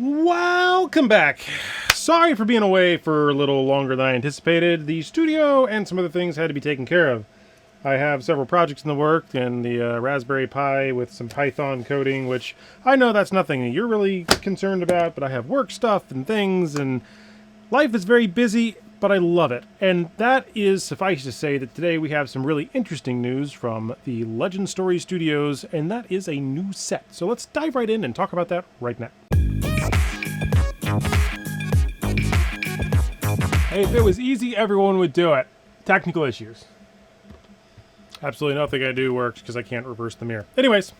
Welcome back. Sorry for being away for a little longer than I anticipated. The studio and some other things had to be taken care of. I have several projects in the works, and the Raspberry Pi with some Python coding, which I know that's nothing that you're really concerned about, but I have work stuff and things, and life is very busy, but I love it. And that is, suffice to say, that today we have some really interesting news from the Legend Story Studios, and that is a new set. So let's dive right in and talk about that right now. Hey, if it was easy, everyone would do it. Technical issues. Absolutely nothing I do works because I can't reverse the mirror. Anyways.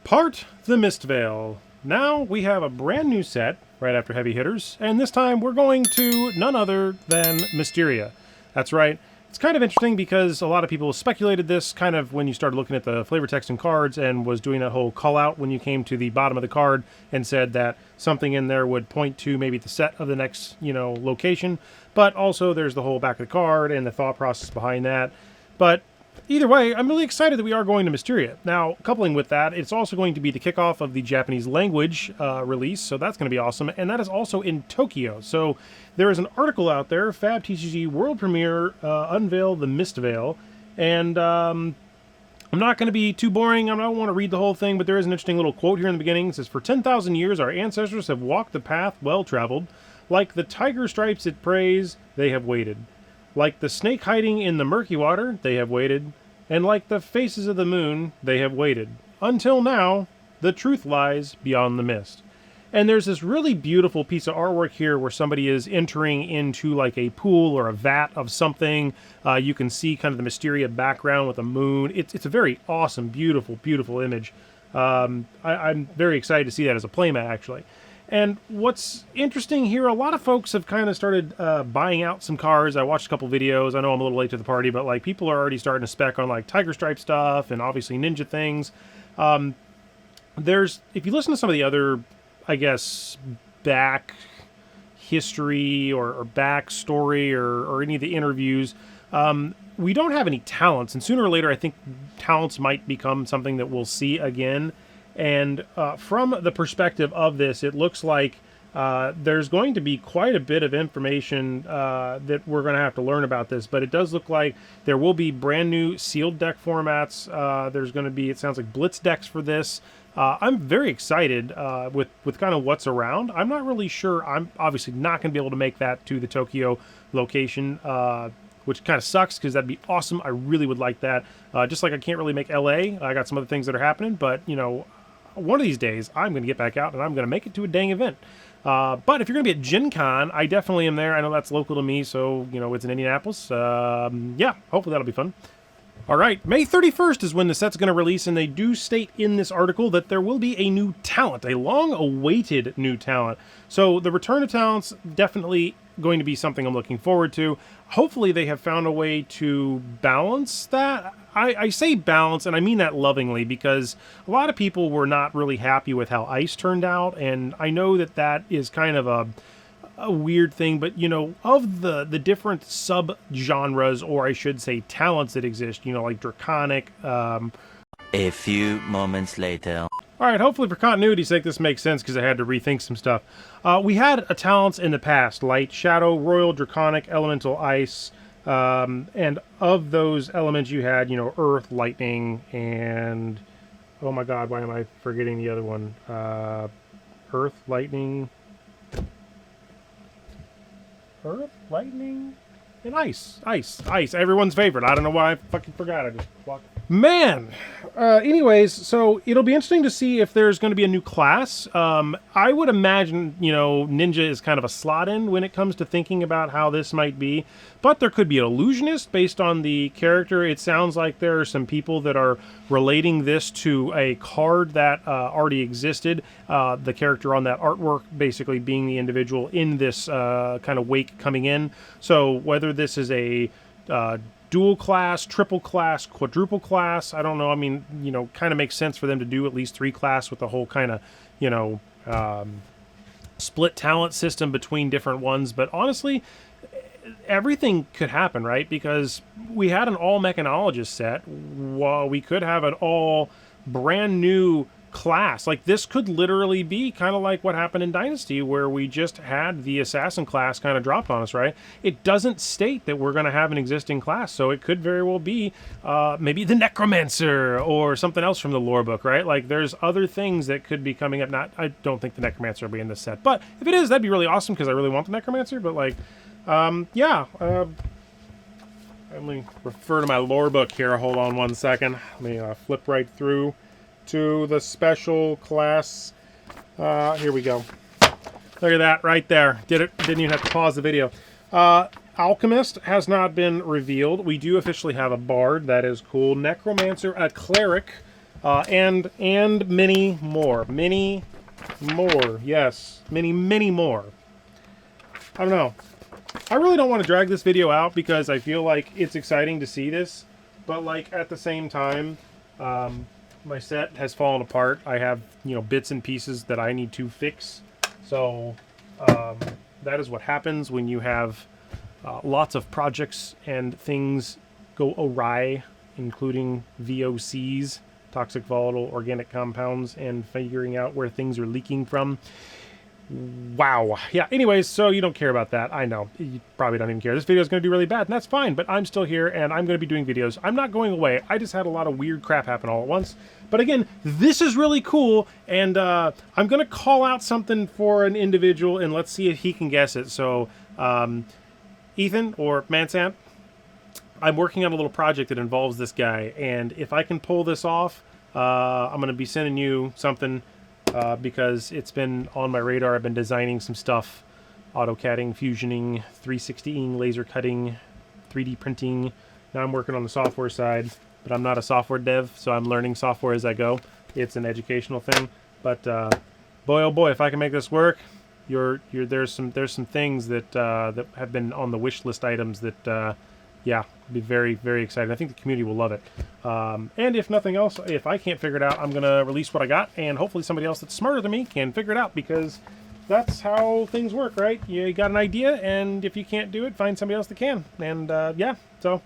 Part the Mistveil. Now we have a brand new set right after Heavy Hitters, and this time we're going to none other than Mysteria. That's right. It's kind of interesting because a lot of people speculated this kind of when you started looking at the flavor text and cards and was doing that whole call out when you came to the bottom of the card and said that something in there would point to maybe the set of the next, location. But also there's the whole back of the card and the thought process behind that. But either way, I'm really excited that we are going to Mysteria. Now, coupling with that, it's also going to be the kickoff of the Japanese language release, so that's going to be awesome. And that is also in Tokyo. So there is an article out there, Fab TCG World Premiere, Unveil the Mistveil. And I'm not going to be too boring. I don't want to read the whole thing, but there is an interesting little quote here in the beginning. It says, "For 10,000 years, our ancestors have walked the path well-traveled. Like the tiger stripes it prays, they have waited. Like the snake hiding in the murky water, they have waited. And like the faces of the moon, they have waited. Until now, the truth lies beyond the mist." And there's this really beautiful piece of artwork here where somebody is entering into like a pool or a vat of something. You can see kind of the Mysteria background with the moon. It's a very awesome, beautiful, beautiful image. I'm very excited to see that as a playmat, actually. And what's interesting here, a lot of folks have kind of started buying out some cards. I watched a couple videos. I know I'm a little late to the party, but like people are already starting to spec on like Tiger Stripe stuff and obviously Ninja things. If you listen to some of the other, I guess, back history or back story or any of the interviews, we don't have any talents. And sooner or later, I think talents might become something that we'll see again. And from the perspective of this, it looks like there's going to be quite a bit of information that we're going to have to learn about this. But it does look like there will be brand new sealed deck formats. There's going to be, it sounds like, blitz decks for this. I'm very excited with kind of what's around. I'm not really sure. I'm obviously not going to be able to make that to the Tokyo location, which kind of sucks because that'd be awesome. I really would like that. Just like I can't really make LA. I got some other things that are happening, but, one of these days, I'm going to get back out and I'm going to make it to a dang event. But if you're going to be at Gen Con, I definitely am there. I know that's local to me, so, it's in Indianapolis. Yeah, hopefully that'll be fun. All right, May 31st is when the set's going to release, and they do state in this article that there will be a new talent, a long-awaited new talent. So the return of talents, definitely going to be something I'm looking forward to. Hopefully they have found a way to balance that. I say balance, and I mean that lovingly, because a lot of people were not really happy with how Ice turned out, and I know that is kind of a weird thing, but of the different sub-genres, or I should say talents that exist, like Draconic. A few moments later. All right, hopefully for continuity's sake this makes sense because I had to rethink some stuff. We had talents in the past: Light, Shadow, Royal, Draconic, Elemental, Ice, and of those elements you had, Earth, Lightning, and oh my god, why am I forgetting the other one? Earth, Lightning, and Ice. Everyone's favorite. I don't know why I fucking forgot. I just walked. Man! Anyways, so it'll be interesting to see if there's going to be a new class. I would imagine, Ninja is kind of a slot in when it comes to thinking about how this might be. But there could be an illusionist based on the character. It sounds like there are some people that are relating this to a card that already existed. The character on that artwork basically being the individual in this kind of wake coming in. So whether this is a dual class, triple class, quadruple class, I don't know. I mean, kind of makes sense for them to do at least 3 class with the whole kind of, split talent system between different ones. But honestly, everything could happen, right? Because we had an all mechanologist set. Well, we could have an all brand new class. Like, this could literally be kind of like what happened in Dynasty, where we just had the assassin class kind of dropped on us, right? It doesn't state that we're going to have an existing class, so it could very well be maybe the Necromancer or something else from the lore book, right? Like, there's other things that could be coming up. I don't think the Necromancer will be in this set, but if it is, that'd be really awesome, because I really want the Necromancer. But like, yeah, let me refer to my lore book here. Hold on one second. Let me flip right through to the special class. Here we go. Look at that right there. Didn't even have to pause the video. Alchemist has not been revealed. We do officially have a bard. That is cool. Necromancer, a cleric, and many more. Many more. Yes, many more. I don't know. I really don't want to drag this video out because I feel like it's exciting to see this, but like at the same time, my set has fallen apart. I have, you know, bits and pieces that I need to fix. So that is what happens when you have lots of projects and things go awry, including VOCs, toxic volatile organic compounds, and figuring out where things are leaking from. Wow. Yeah, anyways, so you don't care about that. I know. You probably don't even care. This video is going to do really bad, and that's fine, but I'm still here, and I'm going to be doing videos. I'm not going away. I just had a lot of weird crap happen all at once. But again, this is really cool, and I'm going to call out something for an individual, and let's see if he can guess it. So, Ethan, or Mansant, I'm working on a little project that involves this guy, and if I can pull this off, I'm going to be sending you something because it's been on my radar. I've been designing some stuff, AutoCADing, fusioning, 360ing, laser cutting, 3D printing. Now I'm working on the software side, but I'm not a software dev, so I'm learning software as I go. It's an educational thing, but boy, oh boy, if I can make this work, there's some things that that have been on the wish list items that yeah, be very, very excited. I think the community will love it. And if nothing else, if I can't figure it out, I'm going to release what I got, and hopefully somebody else that's smarter than me can figure it out, because that's how things work, right? You got an idea, and if you can't do it, find somebody else that can. And yeah, so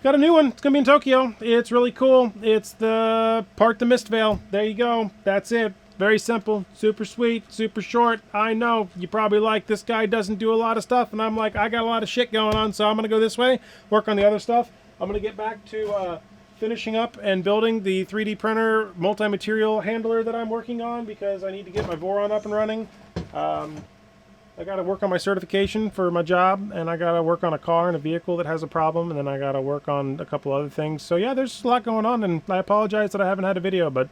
got a new one. It's going to be in Tokyo. It's really cool. It's the Mistveil. There you go. That's it. Very simple, super sweet, super short. I know you probably like, this guy doesn't do a lot of stuff, and I'm like, I got a lot of shit going on, so I'm going to go this way, work on the other stuff. I'm going to get back to finishing up and building the 3D printer multi-material handler that I'm working on, because I need to get my Voron up and running. I got to work on my certification for my job, and I got to work on a car and a vehicle that has a problem, and then I got to work on a couple other things. So yeah, there's a lot going on, and I apologize that I haven't had a video, but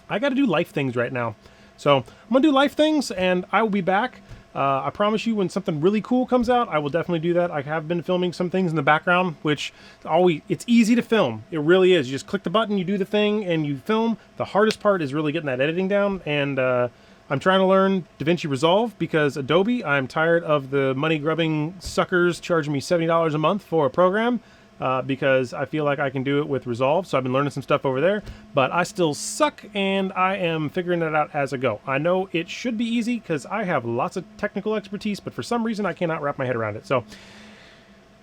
I got to do life things right now. So I'm going to do life things, and I will be back. I promise you, when something really cool comes out, I will definitely do that. I have been filming some things in the background, which it's easy to film. It really is. You just click the button, you do the thing, and you film. The hardest part is really getting that editing down, and I'm trying to learn DaVinci Resolve, because Adobe, I'm tired of the money-grubbing suckers charging me $70 a month for a program. Because I feel like I can do it with Resolve, so I've been learning some stuff over there, but I still suck, and I am figuring it out as I go. I know it should be easy, because I have lots of technical expertise, but for some reason I cannot wrap my head around it. So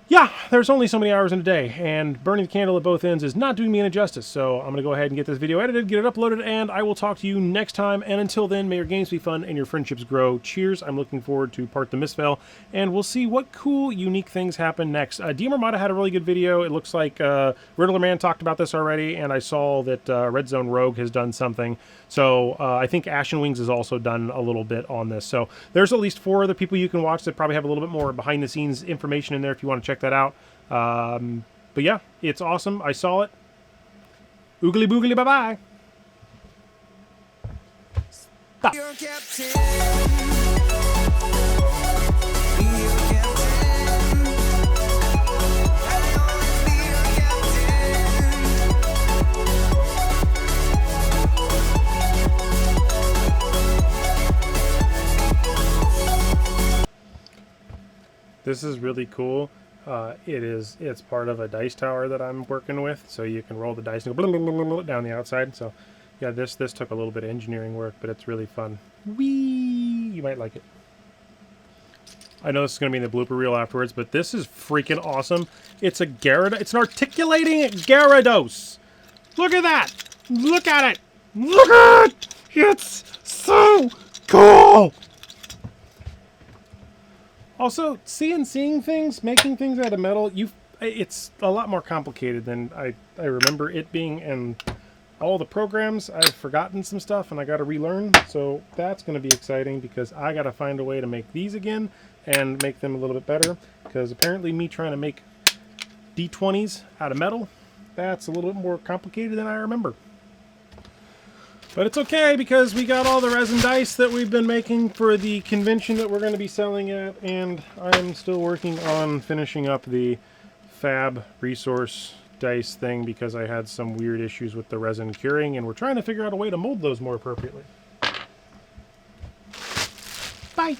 yeah, there's only so many hours in a day, and burning the candle at both ends is not doing me any justice, so I'm going to go ahead and get this video edited, get it uploaded, and I will talk to you next time. And until then, may your games be fun and your friendships grow. Cheers. I'm looking forward to Part the Mistveil, and we'll see what cool, unique things happen next. DM Armada had a really good video. It looks like Riddler Man talked about this already, and I saw that Red Zone Rogue has done something. So I think Ashen Wings has also done a little bit on this. So there's at least 4 other people you can watch that probably have a little bit more behind-the-scenes information in there if you want to check that out. But yeah, it's awesome. I saw it. Oogly boogly, bye-bye. Stop. This is really cool. It's part of a dice tower that I'm working with, so you can roll the dice and go blah, blah, blah, blah, down the outside. So yeah, this took a little bit of engineering work, but it's really fun. Whee! You might like it. I know this is going to be in the blooper reel afterwards, but this is freaking awesome. It's a Gyarados. It's an articulating Gyarados. Look at that. Look at it. Look at it! It's so cool! Also, seeing things, making things out of metal, it's a lot more complicated than I remember it being, and all the programs, I've forgotten some stuff and I got to relearn, so that's going to be exciting because I got to find a way to make these again and make them a little bit better, because apparently me trying to make D20s out of metal, that's a little bit more complicated than I remember. But it's okay because we got all the resin dice that we've been making for the convention that we're going to be selling at, and I'm still working on finishing up the fab resource dice thing because I had some weird issues with the resin curing, and we're trying to figure out a way to mold those more appropriately. Bye!